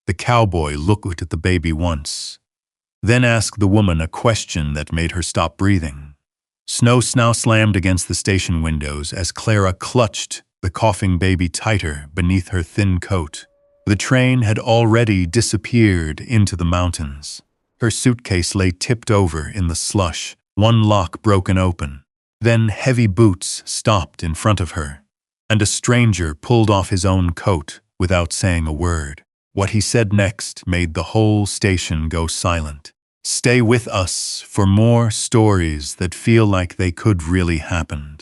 The cowboy looked at the baby once, then asked the woman a question that made her stop breathing. Snow now slammed against the station windows as Clara clutched the coughing baby tighter beneath her thin coat. The train had already disappeared into the mountains. Her suitcase lay tipped over in the slush, one lock broken open. Then heavy boots stopped in front of her, and a stranger pulled off his own coat without saying a word. What he said next made the whole station go silent. Stay with us for more stories that feel like they could really happen.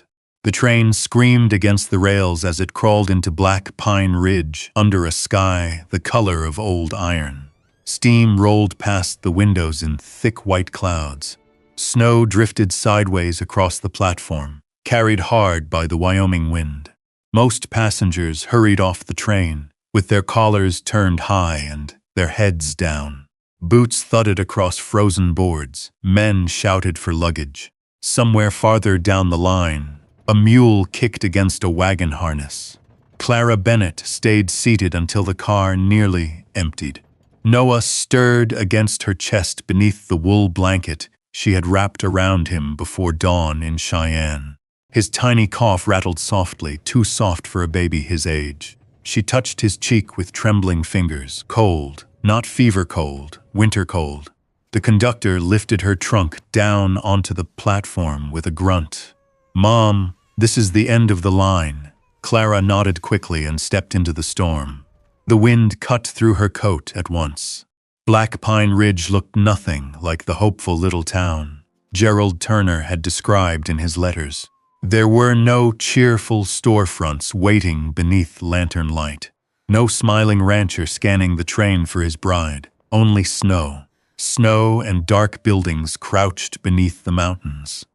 The train screamed against the rails as it crawled into Black Pine Ridge under a sky the color of old iron. Steam rolled past the windows in thick white clouds. Snow drifted sideways across the platform, carried hard by the Wyoming wind. Most passengers hurried off the train, with their collars turned high and their heads down. Boots thudded across frozen boards. Men shouted for luggage. Somewhere farther down the line, a mule kicked against a wagon harness. Clara Bennett stayed seated until the car nearly emptied. Noah stirred against her chest beneath the wool blanket she had wrapped around him before dawn in Cheyenne. His tiny cough rattled softly, too soft for a baby his age. She touched his cheek with trembling fingers. Cold, not fever cold, winter cold. The conductor lifted her trunk down onto the platform with a grunt. "Mom, this is the end of the line." Clara nodded quickly and stepped into the storm. The wind cut through her coat at once. Black Pine Ridge looked nothing like the hopeful little town Gerald Turner had described in his letters. There were no cheerful storefronts waiting beneath lantern light. No smiling rancher scanning the train for his bride. Only snow. Snow and dark buildings crouched beneath the mountains.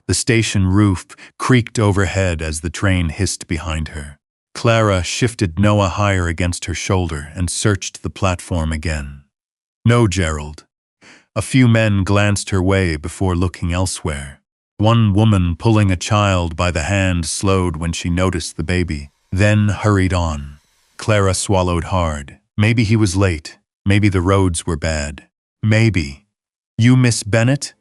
The station roof creaked overhead as the train hissed behind her. Clara shifted Noah higher against her shoulder and searched the platform again. No Gerald. A few men glanced her way before looking elsewhere. One woman pulling a child by the hand slowed when she noticed the baby, then hurried on. Clara swallowed hard. Maybe he was late. Maybe the roads were bad. Maybe. "You Miss Bennett?"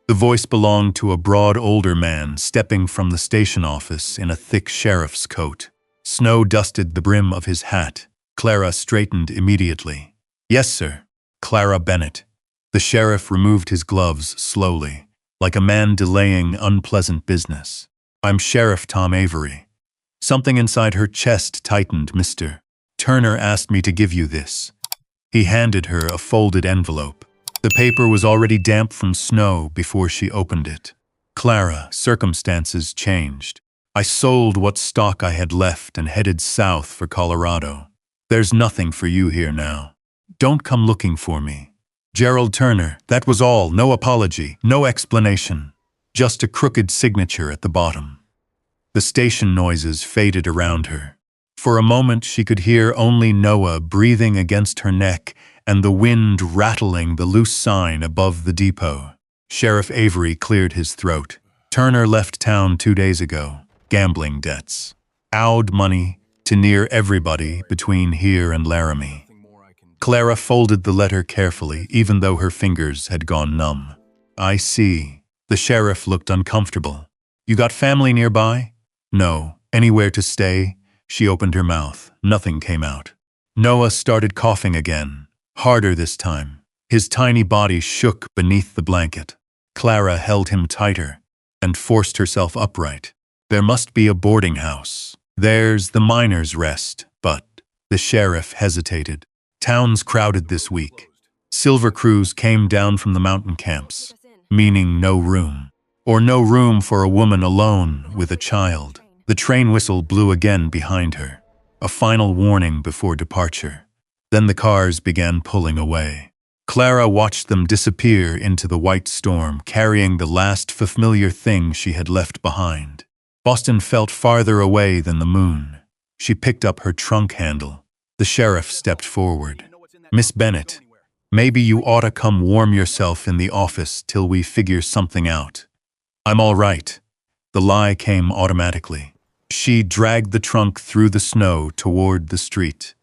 The voice belonged to a broad older man stepping from the station office in a thick sheriff's coat. Snow dusted the brim of his hat. Clara straightened immediately. "Yes, sir." Clara Bennett. The sheriff removed his gloves slowly, like a man delaying unpleasant business. "I'm Sheriff Tom Avery." Something inside her chest tightened. "Mr. Turner asked me to give you this." He handed her a folded envelope. The paper was already damp from snow before she opened it. "Clara, circumstances changed. I sold what stock I had left and headed south for Colorado. There's nothing for you here now. Don't come looking for me. Gerald Turner." That was all. No apology, no explanation. Just a crooked signature at the bottom. The station noises faded around her. For a moment she could hear only Noah breathing against her neck and the wind rattling the loose sign above the depot. Sheriff Avery cleared his throat. "Turner left town 2 days ago. Gambling debts. Owed money to near everybody between here and Laramie." Clara folded the letter carefully, even though her fingers had gone numb. "I see." The sheriff looked uncomfortable. "You got family nearby?" "No. Anywhere to stay?" She opened her mouth. Nothing came out. Noah started coughing again, harder this time. His tiny body shook beneath the blanket. Clara held him tighter and forced herself upright. "There must be a boarding house. There's the Miners' Rest." But the sheriff hesitated. "Town's crowded this week. Silver crews came down from the mountain camps, meaning no room. Or no room for a woman alone with a child." The train whistle blew again behind her, a final warning before departure. Then the cars began pulling away. Clara watched them disappear into the white storm, carrying the last familiar thing she had left behind. Boston felt farther away than the moon. She picked up her trunk handle. The sheriff stepped forward. "Miss Bennett, maybe you ought to come warm yourself in the office till we figure something out." "I'm all right." The lie came automatically. She dragged the trunk through the snow toward the street.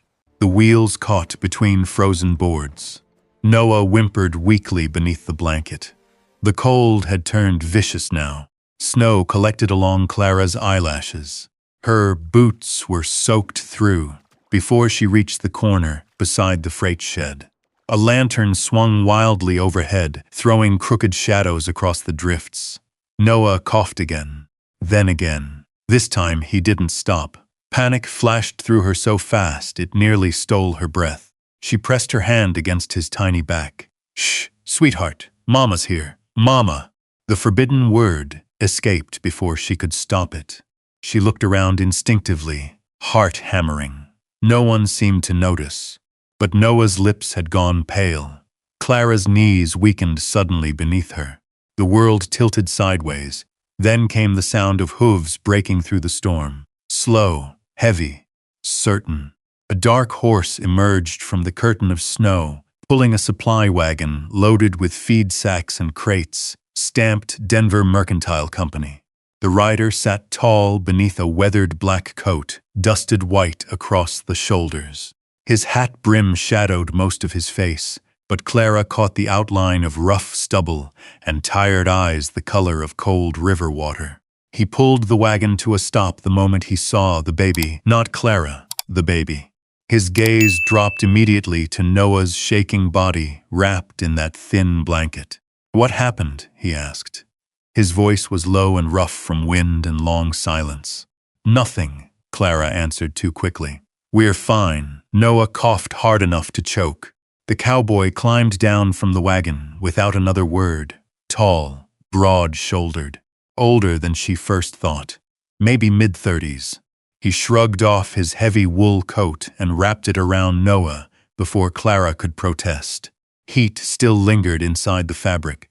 the wheels caught between frozen boards. Noah whimpered weakly beneath the blanket. The cold had turned vicious now. Snow collected along Clara's eyelashes. Her boots were soaked through before she reached the corner beside the freight shed. A lantern swung wildly overhead, throwing crooked shadows across the drifts. Noah coughed again, then again. This time he didn't stop. Panic flashed through her so fast it nearly stole her breath. She pressed her hand against his tiny back. "Shh, sweetheart, Mama's here. Mama!" The forbidden word escaped before she could stop it. She looked around instinctively, heart hammering. No one seemed to notice, but Noah's lips had gone pale. Clara's knees weakened suddenly beneath her. The world tilted sideways. Then came the sound of hooves breaking through the storm. Slow, heavy, certain. A dark horse emerged from the curtain of snow, pulling a supply wagon loaded with feed sacks and crates, stamped Denver Mercantile Company. The rider sat tall beneath a weathered black coat, dusted white across the shoulders. His hat brim shadowed most of his face, but Clara caught the outline of rough stubble and tired eyes the color of cold river water. He pulled the wagon to a stop the moment he saw the baby, not Clara, the baby. His gaze dropped immediately to Noah's shaking body wrapped in that thin blanket. "What happened?" he asked. His voice was low and rough from wind and long silence. "Nothing," Clara answered too quickly. "We're fine." Noah coughed hard enough to choke. The cowboy climbed down from the wagon without another word, tall, broad-shouldered, older than she first thought, maybe mid-30s. He shrugged off his heavy wool coat and wrapped it around Noah before Clara could protest. Heat still lingered inside the fabric.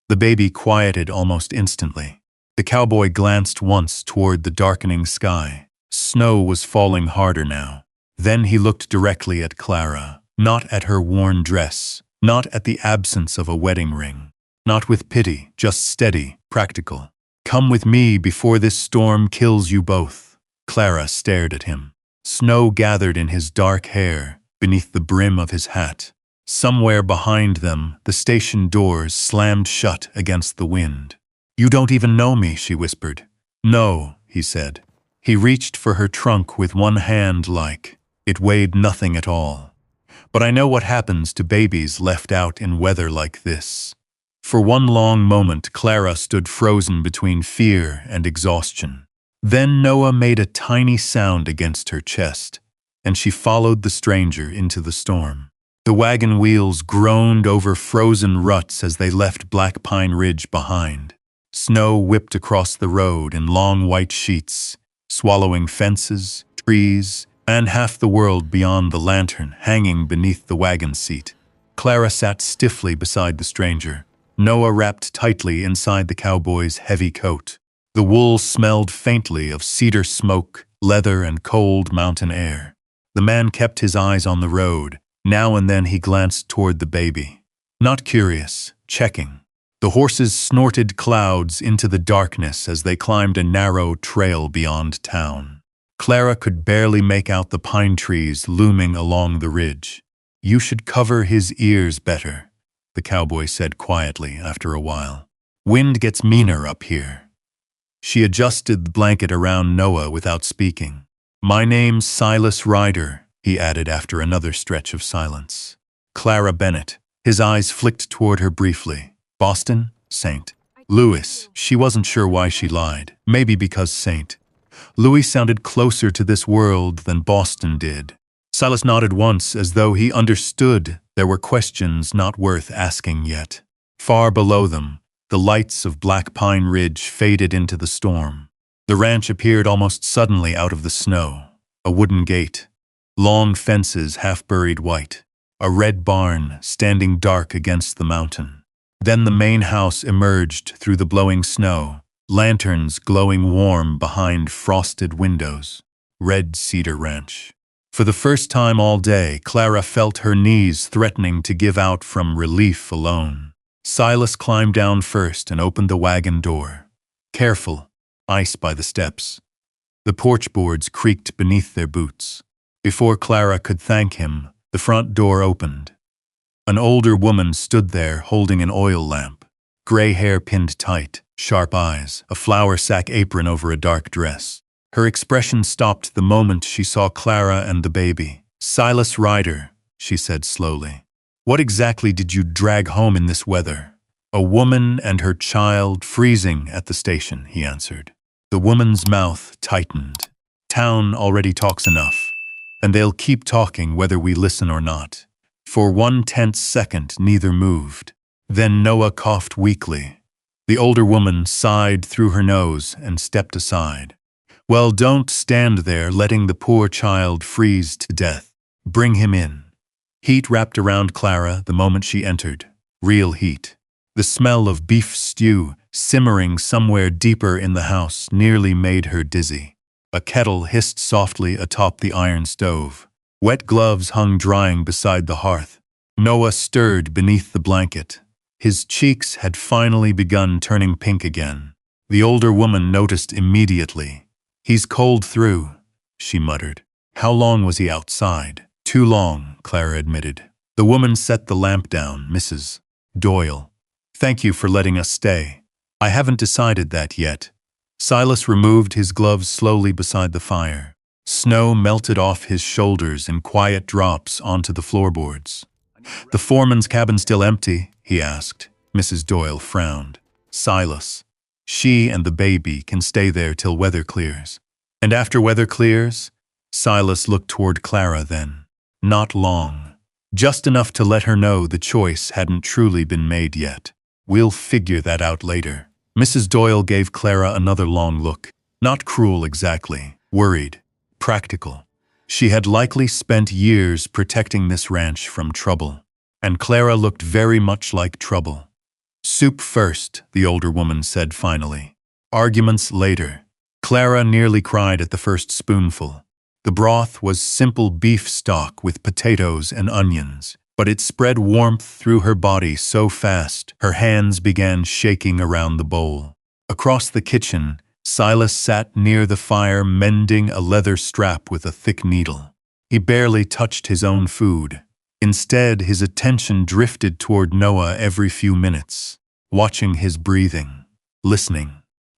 The baby quieted almost instantly. The cowboy glanced once toward the darkening sky. Snow was falling harder now. Then he looked directly at Clara, not at her worn dress, not at the absence of a wedding ring. Not with pity, just steady, practical. "Come with me before this storm kills you both." Clara stared at him. Snow gathered in his dark hair, beneath the brim of his hat. Somewhere behind them, the station doors slammed shut against the wind. "You don't even know me," she whispered. "No," he said. He reached for her trunk with one hand like it weighed nothing at all. "But I know what happens to babies left out in weather like this." For one long moment, Clara stood frozen between fear and exhaustion. Then Noah made a tiny sound against her chest, and she followed the stranger into the storm. The wagon wheels groaned over frozen ruts as they left Black Pine Ridge behind. Snow whipped across the road in long white sheets, swallowing fences, trees, and half the world beyond the lantern hanging beneath the wagon seat. Clara sat stiffly beside the stranger, Noah wrapped tightly inside the cowboy's heavy coat. The wool smelled faintly of cedar smoke, leather, and cold mountain air. The man kept his eyes on the road. Now and then he glanced toward the baby. Not curious, checking. The horses snorted clouds into the darkness as they climbed a narrow trail beyond town. Clara could barely make out the pine trees looming along the ridge. "You should cover his ears better," the cowboy said quietly after a while. "Wind gets meaner up here." She adjusted the blanket around Noah without speaking. "My name's Silas Ryder," he added after another stretch of silence. "Clara Bennett." His eyes flicked toward her briefly. "Boston? St. Louis." She wasn't sure why she lied. Maybe because St. Louis sounded closer to this world than Boston did. Silas nodded once as though he understood there were questions not worth asking yet. Far below them, the lights of Black Pine Ridge faded into the storm. The ranch appeared almost suddenly out of the snow. A wooden gate, long fences half-buried white, a red barn standing dark against the mountain. Then the main house emerged through the blowing snow, lanterns glowing warm behind frosted windows. Red Cedar Ranch. For the first time all day, Clara felt her knees threatening to give out from relief alone. Silas climbed down first and opened the wagon door. Careful, ice by the steps. The porch boards creaked beneath their boots. Before Clara could thank him, the front door opened. An older woman stood there holding an oil lamp, gray hair pinned tight, sharp eyes, a flour sack apron over a dark dress. Her expression stopped the moment she saw Clara and the baby. "Silas Ryder," she said slowly. "What exactly did you drag home in this weather?" "A woman and her child freezing at the station," he answered. The woman's mouth tightened. "Town already talks enough, and they'll keep talking whether we listen or not." For 1/10 second, neither moved. Then Noah coughed weakly. The older woman sighed through her nose and stepped aside. "Well, don't stand there letting the poor child freeze to death. Bring him in." Heat wrapped around Clara the moment she entered. Real heat. The smell of beef stew, simmering somewhere deeper in the house, nearly made her dizzy. A kettle hissed softly atop the iron stove. Wet gloves hung drying beside the hearth. Noah stirred beneath the blanket. His cheeks had finally begun turning pink again. The older woman noticed immediately. "He's cold through," she muttered. "How long was he outside?" "Too long," Clara admitted. The woman set the lamp down. "Mrs. Doyle, thank you for letting us stay." "I haven't decided that yet." Silas removed his gloves slowly beside the fire. Snow melted off his shoulders in quiet drops onto the floorboards. "The foreman's cabin still empty?" he asked. Mrs. Doyle frowned. "Silas, she and the baby can stay there till weather clears." "And after weather clears?" Silas looked toward Clara then. "Not long. Just enough to let her know the choice hadn't truly been made yet. We'll figure that out later." Mrs. Doyle gave Clara another long look. Not cruel exactly, worried, practical. She had likely spent years protecting this ranch from trouble, and Clara looked very much like trouble. "Soup first," the older woman said finally. "Arguments later." Clara nearly cried at the first spoonful. The broth was simple beef stock with potatoes and onions, but it spread warmth through her body so fast her hands began shaking around the bowl. Across the kitchen, Silas sat near the fire mending a leather strap with a thick needle. He barely touched his own food. Instead, his attention drifted toward Noah every few minutes, watching his breathing, listening.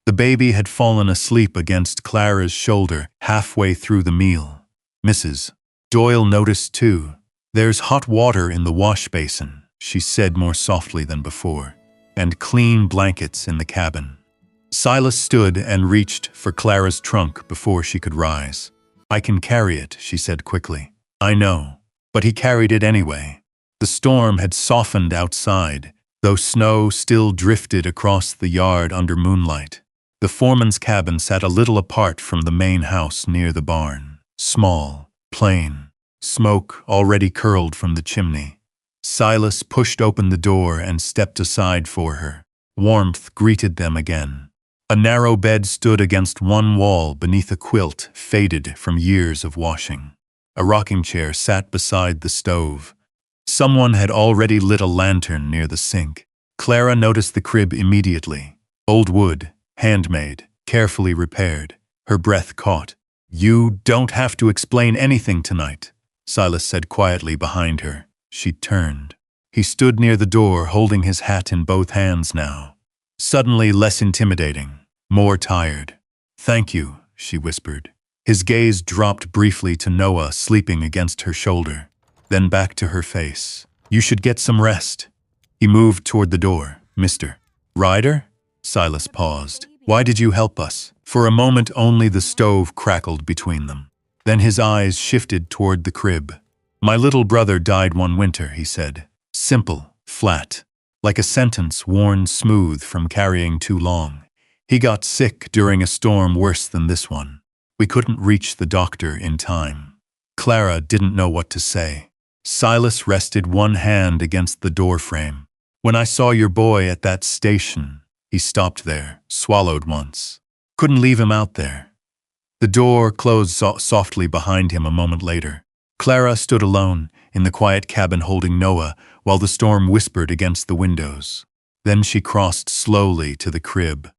The baby had fallen asleep against Clara's shoulder halfway through the meal. Mrs. Doyle noticed too. "There's hot water in the wash basin," she said more softly than before, "and clean blankets in the cabin." Silas stood and reached for Clara's trunk before she could rise. "I can carry it," she said quickly. "I know." But he carried it anyway. The storm had softened outside, though snow still drifted across the yard under moonlight. The foreman's cabin sat a little apart from the main house near the barn. Small, plain, smoke already curled from the chimney. Silas pushed open the door and stepped aside for her. Warmth greeted them again. A narrow bed stood against one wall beneath a quilt faded from years of washing. A rocking chair sat beside the stove. Someone had already lit a lantern near the sink. Clara noticed the crib immediately. Old wood, handmade, carefully repaired. Her breath caught. "You don't have to explain anything tonight," Silas said quietly behind her. She turned. He stood near the door, holding his hat in both hands now. Suddenly less intimidating, more tired. "Thank you," she whispered. His gaze dropped briefly to Noah sleeping against her shoulder, then back to her face. "You should get some rest." He moved toward the door. "Mr. Ryder?" Silas paused. "Why did you help us?" For a moment only the stove crackled between them. Then his eyes shifted toward the crib. "My little brother died one winter," he said. Simple, flat, like a sentence worn smooth from carrying too long. "He got sick during a storm worse than this one. We couldn't reach the doctor in time." Clara didn't know what to say. Silas rested one hand against the doorframe. "When I saw your boy at that station," he stopped there, swallowed once. "Couldn't leave him out there." The door closed softly behind him a moment later. Clara stood alone in the quiet cabin holding Noah while the storm whispered against the windows. Then she crossed slowly to the crib.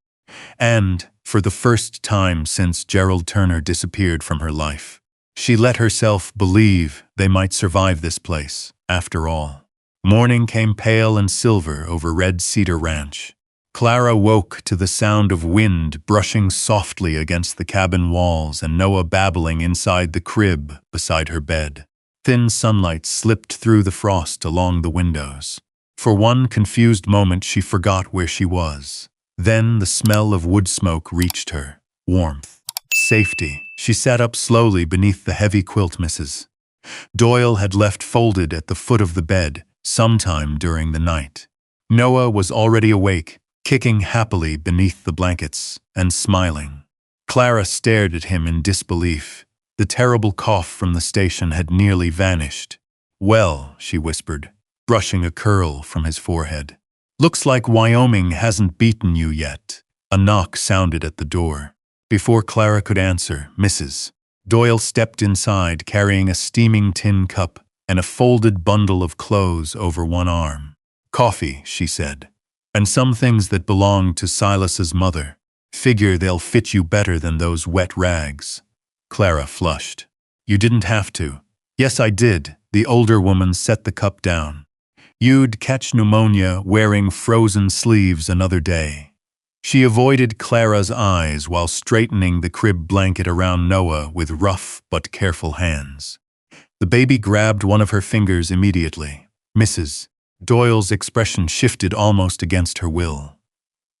And, for the first time since Gerald Turner disappeared from her life, She let herself believe they might survive this place, after all. Morning came pale and silver over Red Cedar Ranch. Clara woke to the sound of wind brushing softly against the cabin walls and Noah babbling inside the crib beside her bed. Thin sunlight slipped through the frost along the windows. For one confused moment she forgot where she was. Then the smell of wood smoke reached her. Warmth. Safety. She sat up slowly beneath the heavy quilt Mrs. Doyle had left folded at the foot of the bed sometime during the night. Noah was already awake, kicking happily beneath the blankets and smiling. Clara stared at him in disbelief. The terrible cough from the station had nearly vanished. "Well," she whispered, brushing a curl from his forehead. "Looks like Wyoming hasn't beaten you yet." A knock sounded at the door. Before Clara could answer, Mrs. Doyle stepped inside carrying a steaming tin cup and a folded bundle of clothes over one arm. "Coffee," she said. "And some things that belong to Silas's mother. Figure they'll fit you better than those wet rags." Clara flushed. "You didn't have to." "Yes, I did." The older woman set the cup down. "You'd catch pneumonia wearing frozen sleeves another day." She avoided Clara's eyes while straightening the crib blanket around Noah with rough but careful hands. The baby grabbed one of her fingers immediately. Mrs. Doyle's expression shifted almost against her will.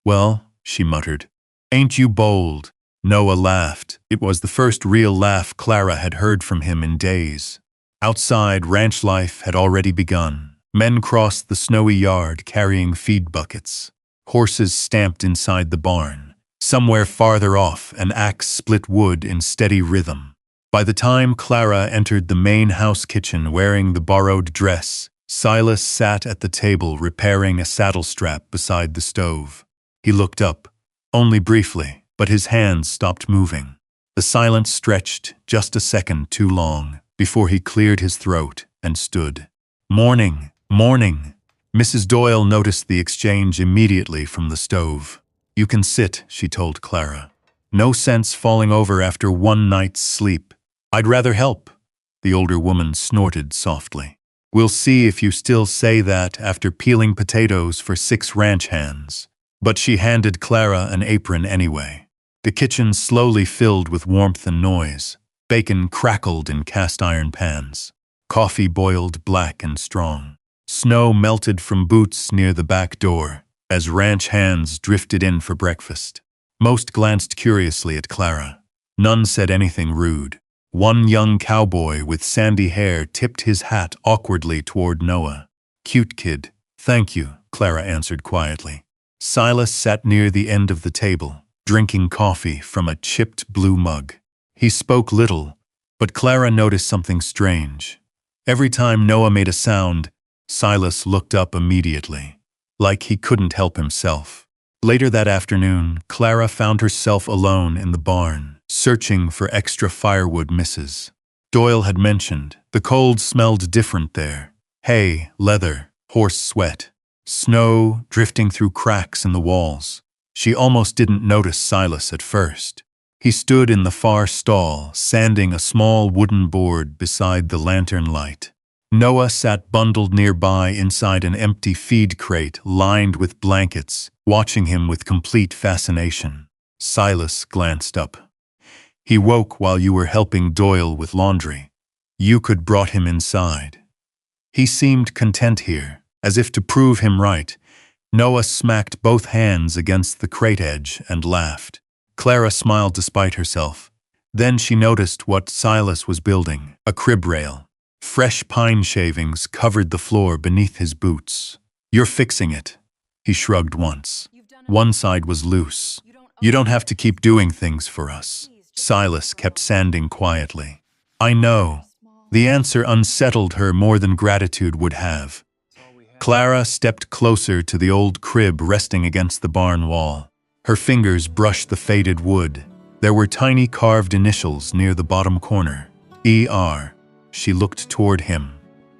"Well," she muttered, "ain't you bold?" Noah laughed. It was the first real laugh Clara had heard from him in days. Outside, ranch life had already begun. Men crossed the snowy yard carrying feed buckets. Horses stamped inside the barn. Somewhere farther off, an axe split wood in steady rhythm. By the time Clara entered the main house kitchen wearing the borrowed dress, Silas sat at the table repairing a saddle strap beside the stove. He looked up, only briefly, but his hands stopped moving. The silence stretched just a second too long before he cleared his throat and stood. "Morning, morning." Mrs. Doyle noticed the exchange immediately from the stove. "You can sit," she told Clara. "No sense falling over after one night's sleep." "I'd rather help," the older woman snorted softly. "We'll see if you still say that after peeling potatoes for 6 ranch hands." But she handed Clara an apron anyway. The kitchen slowly filled with warmth and noise. Bacon crackled in cast-iron pans. Coffee boiled black and strong. Snow melted from boots near the back door as ranch hands drifted in for breakfast. Most glanced curiously at Clara. None said anything rude. One young cowboy with sandy hair tipped his hat awkwardly toward Noah. "Cute kid." "Thank you," Clara answered quietly. Silas sat near the end of the table, drinking coffee from a chipped blue mug. He spoke little, but Clara noticed something strange. Every time Noah made a sound, Silas looked up immediately, like he couldn't help himself. Later that afternoon, Clara found herself alone in the barn, searching for extra firewood Mrs. Doyle had mentioned. The cold smelled different there. Hay, leather, horse sweat, snow drifting through cracks in the walls. She almost didn't notice Silas at first. He stood in the far stall, sanding a small wooden board beside the lantern light. Noah sat bundled nearby inside an empty feed crate lined with blankets, watching him with complete fascination. Silas glanced up. "He woke while you were helping Doyle with laundry. You could brought him inside." He seemed content here, as if to prove him right. Noah smacked both hands against the crate edge and laughed. Clara smiled despite herself. Then she noticed what Silas was building, a crib rail. Fresh pine shavings covered the floor beneath his boots. "You're fixing it." He shrugged once. One side was loose. "You don't have to keep doing things for us." Silas kept sanding quietly. "I know." The answer unsettled her more than gratitude would have. Clara stepped closer to the old crib resting against the barn wall. Her fingers brushed the faded wood. There were tiny carved initials near the bottom corner. E.R. She looked toward him.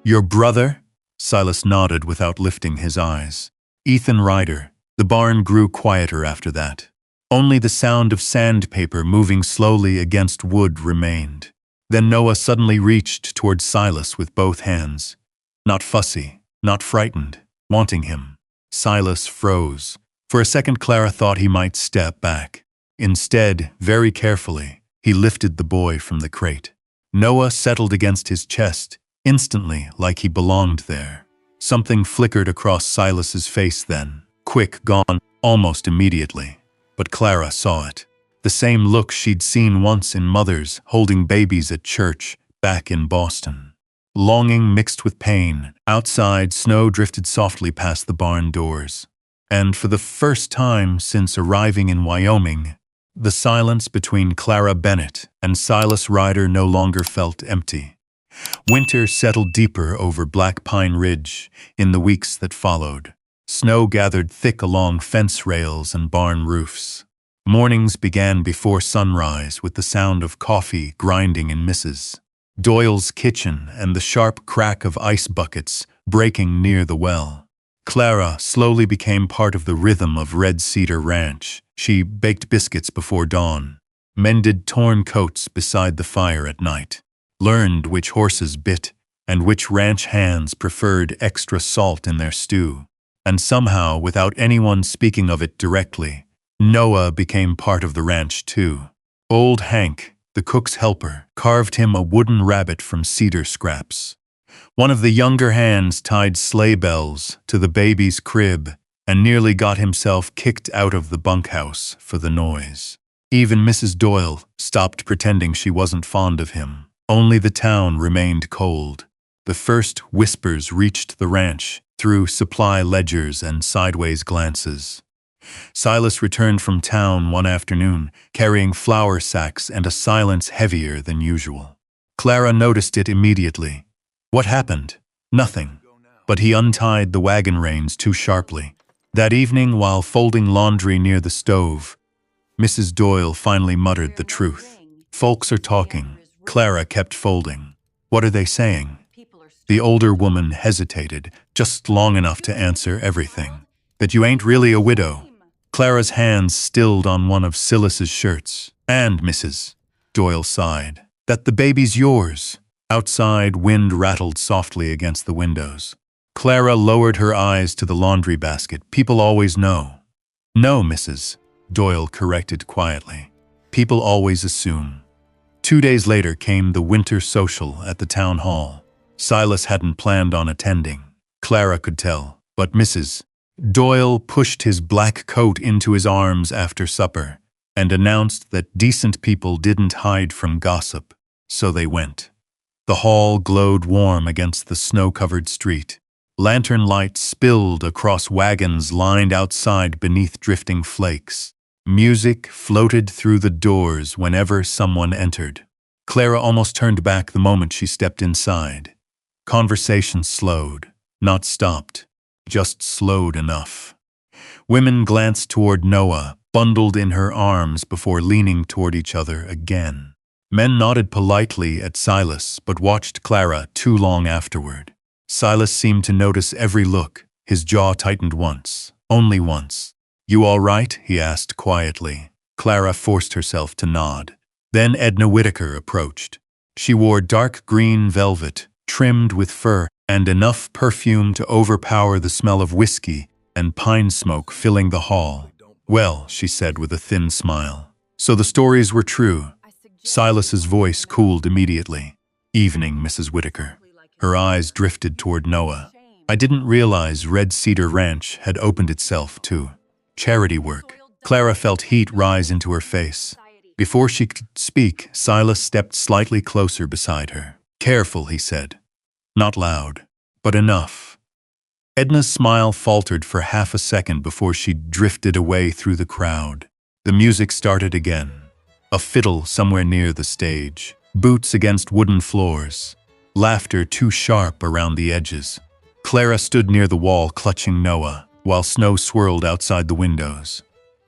"Your brother?" Silas nodded without lifting his eyes. "Ethan Ryder." The barn grew quieter after that. Only the sound of sandpaper moving slowly against wood remained. Then Noah suddenly reached towards Silas with both hands. Not fussy, not frightened, wanting him. Silas froze. For a second Clara thought he might step back. Instead, very carefully, he lifted the boy from the crate. Noah settled against his chest, instantly like he belonged there. Something flickered across Silas's face then. Quick, gone, almost immediately. But Clara saw it. The same look she'd seen once in mothers holding babies at church back in Boston. Longing mixed with pain, outside snow drifted softly past the barn doors. And for the first time since arriving in Wyoming, the silence between Clara Bennett and Silas Ryder no longer felt empty. Winter settled deeper over Black Pine Ridge in the weeks that followed. Snow gathered thick along fence rails and barn roofs. Mornings began before sunrise with the sound of coffee grinding in Mrs. Doyle's kitchen and the sharp crack of ice buckets breaking near the well. Clara slowly became part of the rhythm of Red Cedar Ranch. She baked biscuits before dawn, mended torn coats beside the fire at night, learned which horses bit and which ranch hands preferred extra salt in their stew. And somehow, without anyone speaking of it directly, Noah became part of the ranch too. Old Hank, the cook's helper, carved him a wooden rabbit from cedar scraps. One of the younger hands tied sleigh bells to the baby's crib and nearly got himself kicked out of the bunkhouse for the noise. Even Mrs. Doyle stopped pretending she wasn't fond of him. Only the town remained cold. The first whispers reached the ranch through supply ledgers and sideways glances. Silas returned from town one afternoon, carrying flour sacks and a silence heavier than usual. Clara noticed it immediately. What happened? Nothing. But he untied the wagon reins too sharply. That evening, while folding laundry near the stove, Mrs. Doyle finally muttered the truth. Folks are talking. Clara kept folding. What are they saying? The older woman hesitated, just long enough to answer everything. That you ain't really a widow. Clara's hands stilled on one of Silas's shirts. And, Mrs. Doyle sighed, that the baby's yours. Outside, wind rattled softly against the windows. Clara lowered her eyes to the laundry basket. People always know. No, Mrs. Doyle corrected quietly. People always assume. 2 days later came the winter social at the town hall. Silas hadn't planned on attending. Clara could tell, but Mrs. Doyle pushed his black coat into his arms after supper and announced that decent people didn't hide from gossip, so they went. The hall glowed warm against the snow-covered street. Lantern lights spilled across wagons lined outside beneath drifting flakes. Music floated through the doors whenever someone entered. Clara almost turned back the moment she stepped inside. Conversation slowed, not stopped, just slowed enough. Women glanced toward Noah, bundled in her arms before leaning toward each other again. Men nodded politely at Silas, but watched Clara too long afterward. Silas seemed to notice every look. His jaw tightened once, only once. You all right? He asked quietly. Clara forced herself to nod. Then Edna Whitaker approached. She wore dark green velvet, trimmed with fur, and enough perfume to overpower the smell of whiskey and pine smoke filling the hall. Well, she said with a thin smile. So the stories were true. Silas's voice cooled immediately. Evening, Mrs. Whitaker. Her eyes drifted toward Noah. I didn't realize Red Cedar Ranch had opened itself to charity work. Clara felt heat rise into her face. Before she could speak, Silas stepped slightly closer beside her. Careful, he said. Not loud, but enough. Edna's smile faltered for half a second before she drifted away through the crowd. The music started again. A fiddle somewhere near the stage. Boots against wooden floors. Laughter too sharp around the edges. Clara stood near the wall clutching Noah, while snow swirled outside the windows.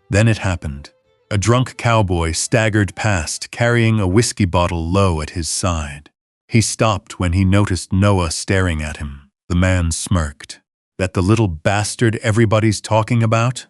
Then it happened. A drunk cowboy staggered past, carrying a whiskey bottle low at his side. He stopped when he noticed Noah staring at him. The man smirked. That the little bastard everybody's talking about?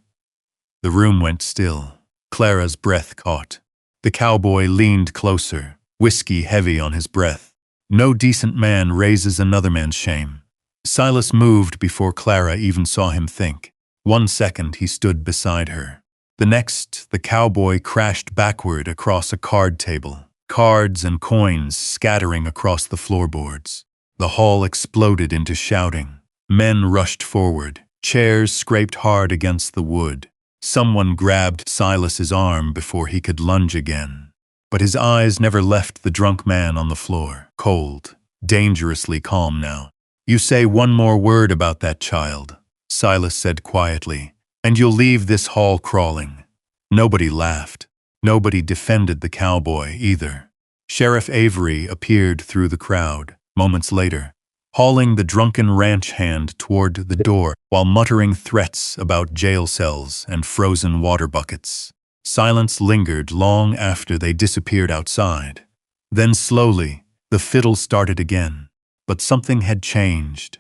The room went still. Clara's breath caught. The cowboy leaned closer, whiskey heavy on his breath. No decent man raises another man's shame. Silas moved before Clara even saw him think. 1 second he stood beside her. The next, the cowboy crashed backward across a card table, cards and coins scattering across the floorboards. The hall exploded into shouting. Men rushed forward. Chairs scraped hard against the wood. Someone grabbed Silas's arm before he could lunge again. But his eyes never left the drunk man on the floor, cold, dangerously calm now. "You say one more word about that child," Silas said quietly, "and you'll leave this hall crawling." Nobody laughed. Nobody defended the cowboy either. Sheriff Avery appeared through the crowd, moments later, hauling the drunken ranch hand toward the door while muttering threats about jail cells and frozen water buckets. Silence lingered long after they disappeared outside. Then slowly, the fiddle started again. But something had changed.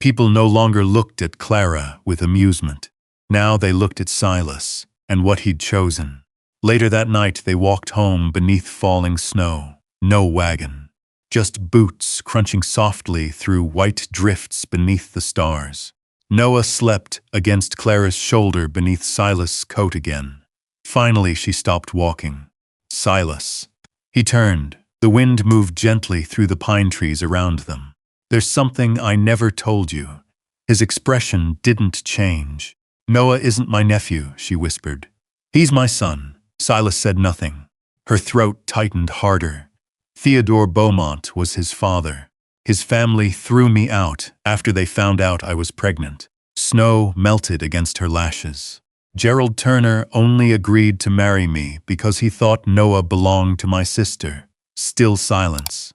People no longer looked at Clara with amusement. Now they looked at Silas and what he'd chosen. Later that night they walked home beneath falling snow. No wagon. Just boots crunching softly through white drifts beneath the stars. Noah slept against Clara's shoulder beneath Silas' coat again. Finally she stopped walking. "Silas." He turned. The wind moved gently through the pine trees around them. "There's something I never told you." His expression didn't change. "Noah isn't my nephew," she whispered. "He's my son." Silas said nothing. Her throat tightened harder. "Theodore Beaumont was his father. His family threw me out after they found out I was pregnant." Snow melted against her lashes. "Gerald Turner only agreed to marry me because he thought Noah belonged to my sister." Still silence.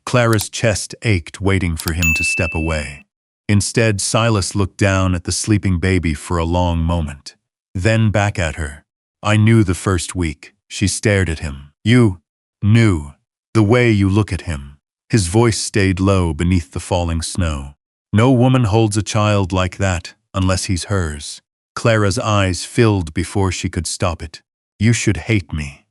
Clara's chest ached waiting for him to step away. Instead, Silas looked down at the sleeping baby for a long moment. Then back at her. "I knew the first week." She stared at him. "You knew the way you look at him." His voice stayed low beneath the falling snow. "No woman holds a child like that unless he's hers." Clara's eyes filled before she could stop it. "You should hate me."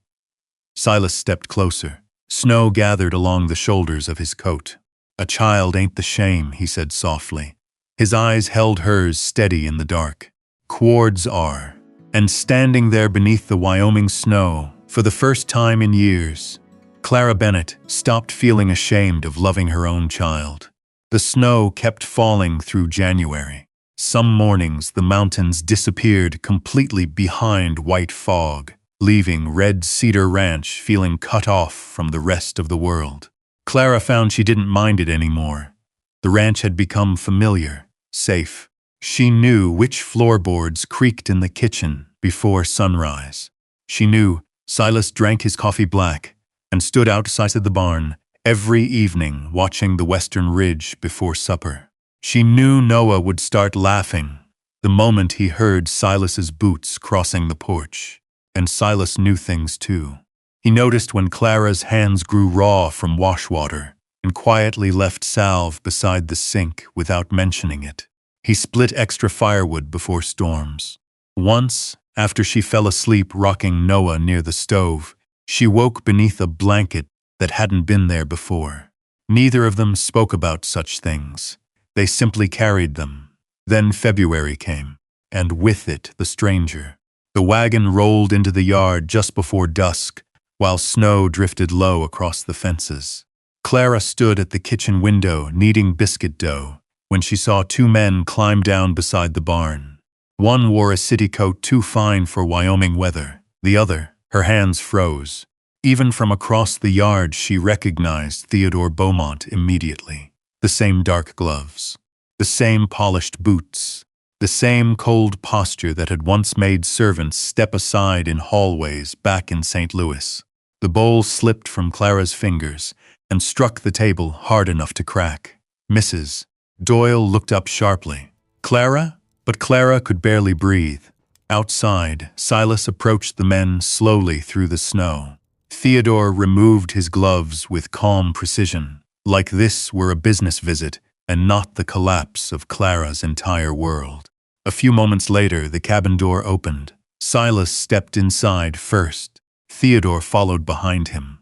Silas stepped closer. Snow gathered along the shoulders of his coat. "A child ain't the shame," he said softly. His eyes held hers steady in the dark. "Quards are." And standing there beneath the Wyoming snow, for the first time in years, Clara Bennett stopped feeling ashamed of loving her own child. The snow kept falling through January. Some mornings the mountains disappeared completely behind white fog, leaving Red Cedar Ranch feeling cut off from the rest of the world. Clara found she didn't mind it anymore. The ranch had become familiar, safe. She knew which floorboards creaked in the kitchen before sunrise. She knew Silas drank his coffee black and stood outside the barn every evening watching the western ridge before supper. She knew Noah would start laughing the moment he heard Silas's boots crossing the porch. And Silas knew things too. He noticed when Clara's hands grew raw from washwater and quietly left salve beside the sink without mentioning it. He split extra firewood before storms. Once, after she fell asleep rocking Noah near the stove, she woke beneath a blanket that hadn't been there before. Neither of them spoke about such things. They simply carried them. Then February came, and with it the stranger. The wagon rolled into the yard just before dusk, while snow drifted low across the fences. Clara stood at the kitchen window kneading biscuit dough when she saw 2 men climb down beside the barn. One wore a city coat too fine for Wyoming weather. The other, her hands froze. Even from across the yard she recognized Theodore Beaumont immediately. The same dark gloves. The same polished boots. The same cold posture that had once made servants step aside in hallways back in St. Louis. The bowl slipped from Clara's fingers and struck the table hard enough to crack. "Mrs." Doyle looked up sharply. "Clara?" But Clara could barely breathe. Outside, Silas approached the men slowly through the snow. Theodore removed his gloves with calm precision, like this were a business visit and not the collapse of Clara's entire world. A few moments later, the cabin door opened. Silas stepped inside first. Theodore followed behind him.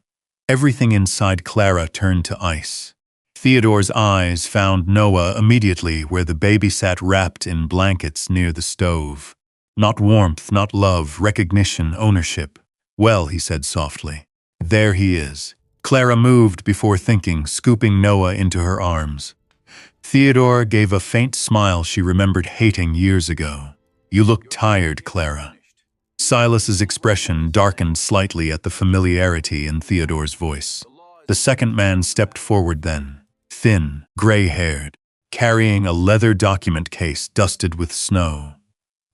Everything inside Clara turned to ice. Theodore's eyes found Noah immediately where the baby sat wrapped in blankets near the stove. Not warmth, not love, recognition, ownership. Well, he said softly. There he is. Clara moved before thinking, scooping Noah into her arms. Theodore gave a faint smile she remembered hating years ago. You look tired, Clara. Silas's expression darkened slightly at the familiarity in Theodore's voice. The second man stepped forward then, thin, gray-haired, carrying a leather document case dusted with snow.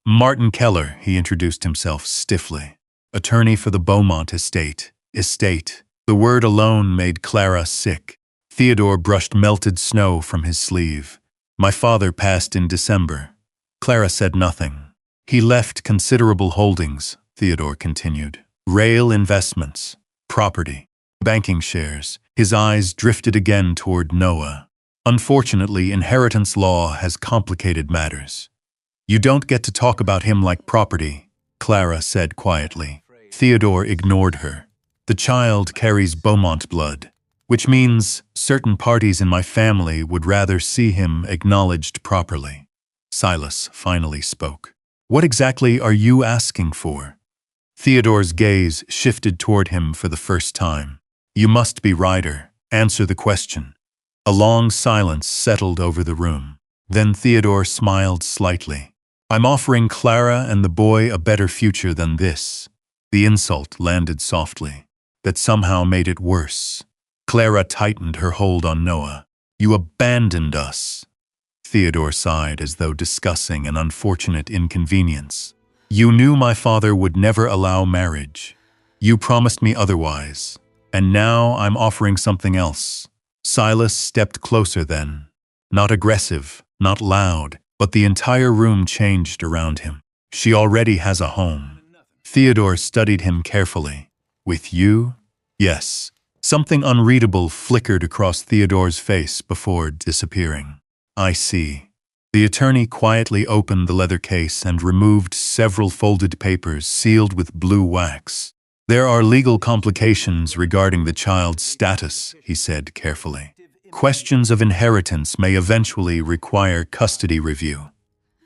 Martin Keller, he introduced himself stiffly. Attorney for the Beaumont estate. Estate. The word alone made Clara sick. Theodore brushed melted snow from his sleeve. My father passed in December. Clara said nothing. He left considerable holdings, Theodore continued. Rail investments, property, banking shares. His eyes drifted again toward Noah. Unfortunately, inheritance law has complicated matters. You don't get to talk about him like property, Clara said quietly. Theodore ignored her. The child carries Beaumont blood, which means certain parties in my family would rather see him acknowledged properly. Silas finally spoke. What exactly are you asking for? Theodore's gaze shifted toward him for the first time. You must be Ryder. Answer the question. A long silence settled over the room. Then Theodore smiled slightly. I'm offering Clara and the boy a better future than this. The insult landed softly. That somehow made it worse. Clara tightened her hold on Noah. You abandoned us. Theodore sighed as though discussing an unfortunate inconvenience. You knew my father would never allow marriage. You promised me otherwise. And now I'm offering something else. Silas stepped closer then. Not aggressive, not loud, but the entire room changed around him. She already has a home. Theodore studied him carefully. With you? Yes. Something unreadable flickered across Theodore's face before disappearing. I see. The attorney quietly opened the leather case and removed several folded papers sealed with blue wax. There are legal complications regarding the child's status, he said carefully. Questions of inheritance may eventually require custody review.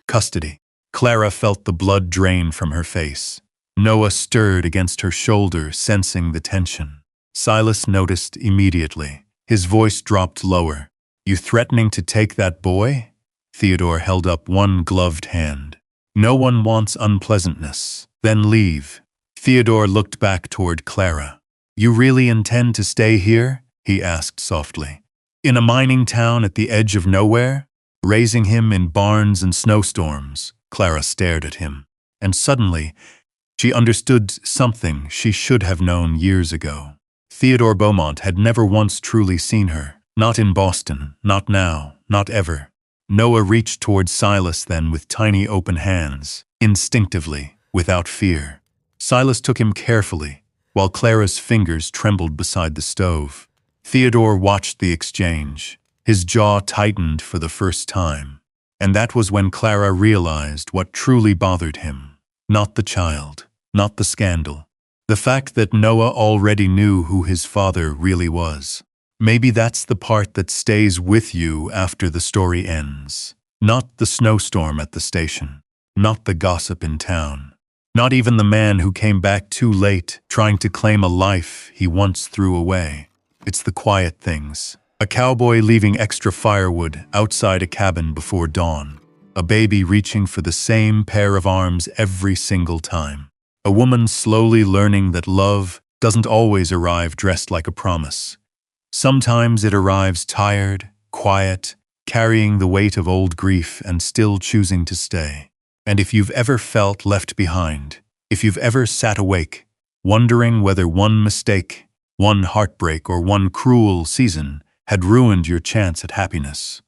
Custody. Clara felt the blood drain from her face. Noah stirred against her shoulder, sensing the tension. Silas noticed immediately. His voice dropped lower. You threatening to take that boy? Theodore held up one gloved hand. No one wants unpleasantness. Then leave. Theodore looked back toward Clara. You really intend to stay here? He asked softly. In a mining town at the edge of nowhere? Raising him in barns and snowstorms. Clara stared at him. And suddenly, she understood something she should have known years ago. Theodore Beaumont had never once truly seen her. Not in Boston, not now, not ever. Noah reached toward Silas then with tiny open hands, instinctively, without fear. Silas took him carefully, while Clara's fingers trembled beside the stove. Theodore watched the exchange. His jaw tightened for the first time. And that was when Clara realized what truly bothered him. Not the child, not the scandal. The fact that Noah already knew who his father really was. Maybe that's the part that stays with you after the story ends. Not the snowstorm at the station. Not the gossip in town. Not even the man who came back too late, trying to claim a life he once threw away. It's the quiet things. A cowboy leaving extra firewood outside a cabin before dawn. A baby reaching for the same pair of arms every single time. A woman slowly learning that love doesn't always arrive dressed like a promise. Sometimes it arrives tired, quiet, carrying the weight of old grief and still choosing to stay. And if you've ever felt left behind, if you've ever sat awake, wondering whether one mistake, one heartbreak, or one cruel season had ruined your chance at happiness,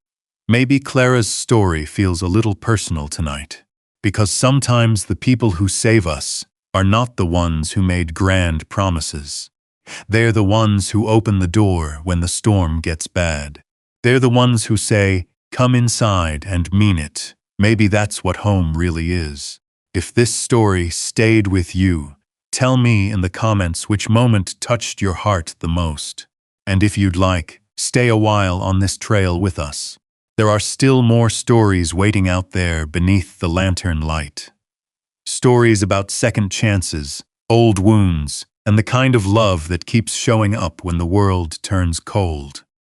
maybe Clara's story feels a little personal tonight, because sometimes the people who save us are not the ones who made grand promises. They're the ones who open the door when the storm gets bad. They're the ones who say, "Come inside," and mean it. Maybe that's what home really is. If this story stayed with you, Tell me in the comments which moment touched your heart the most. And if you'd like, stay a while on this trail with us. There are still more stories waiting out there beneath the lantern light. Stories about second chances, old wounds, and the kind of love that keeps showing up when the world turns cold.